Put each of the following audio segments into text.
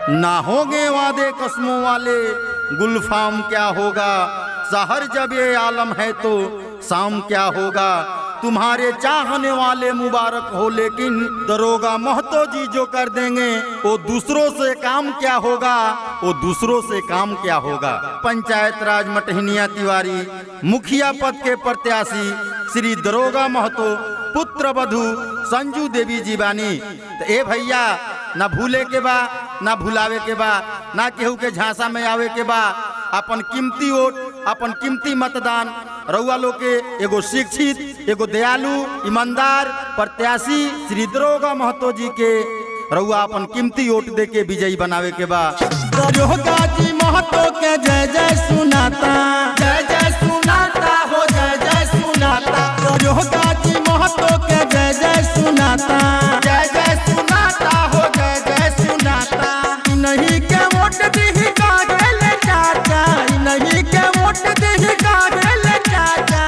ना होंगे वादे कसमों वाले गुलफाम क्या होगा, सहर जब ये आलम है तो शाम क्या होगा। तुम्हारे चाहने वाले मुबारक हो, लेकिन दरोगा महतो जी जो कर देंगे वो दूसरों से काम क्या होगा, वो दूसरों से काम क्या होगा। पंचायत राज मटहनिया तिवारी मुखिया पद के प्रत्याशी श्री दरोगा महतो पुत्र वधु संजू देवी जीवानी। तो ए भैया ना भूले के बा, ना भुलावे के बा, ना केहू के झांसा में आवे के बा। अपन कीमती वोट, अपन कीमती मतदान रउआ लोग के एगो शिक्षित, एगो दयालु, ईमानदार प्रत्याशी श्री दरोगा महतो जी के रउआ अपन कीमती वोट दे के विजयी बनावे के बा। दरोगा जी महतो के जय जय सुनाता, जय जय सुनाता हो, जय जय सुनाता। दरोगा जी महतो के जय जय सुनाता, जय जय सुनाता हो, जय जय सुनाता। नहीं के वोट दी कागल चाचा, नहीं के वोट दी कागल चाचा।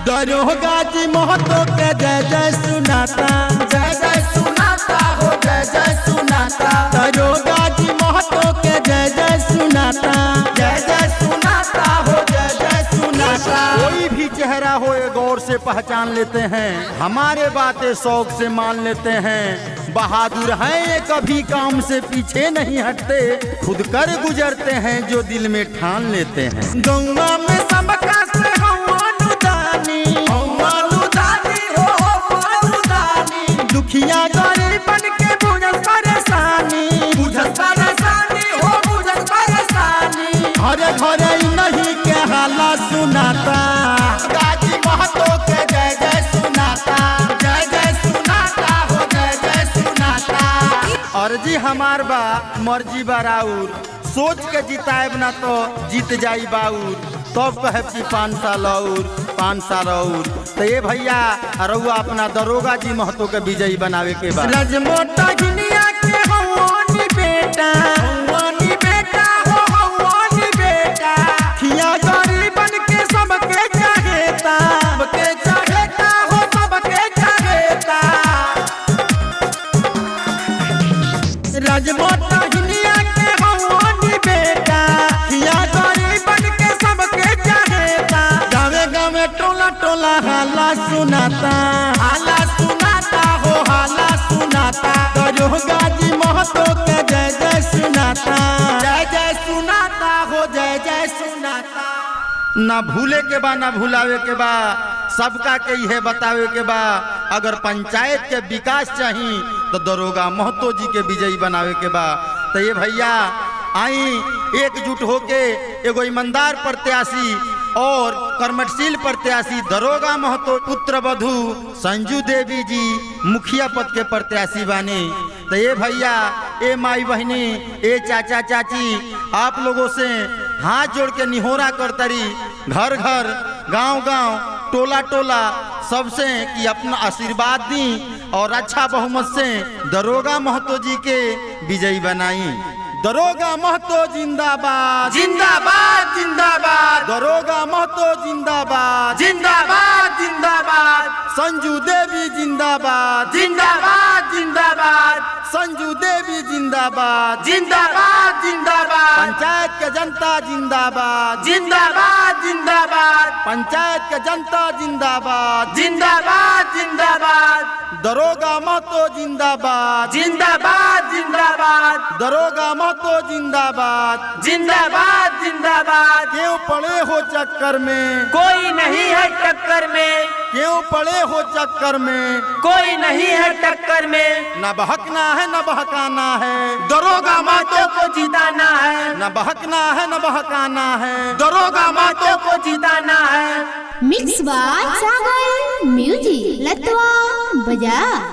दरोगा जी महतो के जय जय सुनाता, जय जय सुनाता हो, जय जय सुनाता। दरोगा जी महतो के जय जय सुनाता, जय जय सुनाता हो, जय जय सुनाता। कोई भी चेहरा हो ये गौर से पहचान लेते हैं, हमारे बातें शौक से मान लेते हैं। बहादुर हैं ये कभी काम से पीछे नहीं हटते, खुद कर गुजरते हैं जो दिल में ठान लेते हैं। गंगा में सबका से दुखिया गरीबन के बुझत परेशानी, बुझत परेशानी हो, बुझत परेशानी। घरे घरे नहीं के हाला सुनाता, गाजी महतो के जय जय सुनाता, जय जय सुनाता हो, जय जय सुनाता। अर्जी हमार बा मर्जी बराउर, सोच के जिताएब ना तो जीत जाई बाउर। तब कहे कि 5 साल और 5 साल और। तो ये भैया रउआ अपना दरोगा जी महतो के विजयी बनावे के बाद रजमोटा गिनिया के हवानी बेटा, हवानी बेटा हो, हवानी बेटा। खिया गरीबन के सबके चाहेता, सबके चाहेता हो, सबके चाहेता। रजमोटा गिनिया के हवानी बेटा, खिया गरीबन के सबके चाहेता। गावे गावे टोला टोला हाला सुनाता, हाला सुनाता हो, हाला सुनाता। दरोगा जी महतो के जय जय सुनाता, जय जय सुनाता हो, जय जय सुनाता। ना भूले के बा, ना भुलावे के बा, सबका के यह बतावे के बा। अगर पंचायत के विकास चाहिए तो दरोगा महतो जी के विजयी बनावे के बा। तो ये भैया आई एकजुट होके एगो ईमानदार प्रत्याशी और कर्मशील प्रत्याशी दरोगा महतो पुत्र वधु संजू देवी जी मुखिया पद के प्रत्याशी बानी। तो ये भैया, ए माई बहनी, ए चाचा चाची, आप लोगों से हाथ जोड़ के निहोरा करतरी, घर घर, गांव गांव, टोला टोला सबसे कि अपना आशीर्वाद दी और अच्छा बहुमत से दरोगा महतो जी के विजयी बनाई। दरोगा महतो जिंदाबाद, जिंदाबाद, जिंदाबाद। दरोगा महतो जिंदाबाद, जिंदाबाद, जिंदाबाद। संजू देवी जिंदाबाद, जिंदाबाद, जिंदाबाद। संजू देवी जिंदाबाद, जिंदाबाद, जिंदाबाद। पंचायत के जनता जिंदाबाद, जिंदाबाद, जिंदाबाद। पंचायत के जनता जिंदाबाद, जिंदाबाद, जिंदाबाद। दरोगा महतो जिंदाबाद, जिंदाबाद, जिंदाबाद। दरोगा महतो जिंदाबाद, जिंदाबाद, जिंदाबाद। क्यों पड़े हो चक्कर में, कोई नहीं है टक्कर में, क्यों पड़े हो चक्कर में, कोई नहीं है टक्कर में। न बहकना है न बहकाना है, दरोगा महतो को जिताना है। न बहकना है न बहकाना है, दरोगा महतो को जिताना है। मिक्स बाय सागर म्यूजिक लतवा बजा।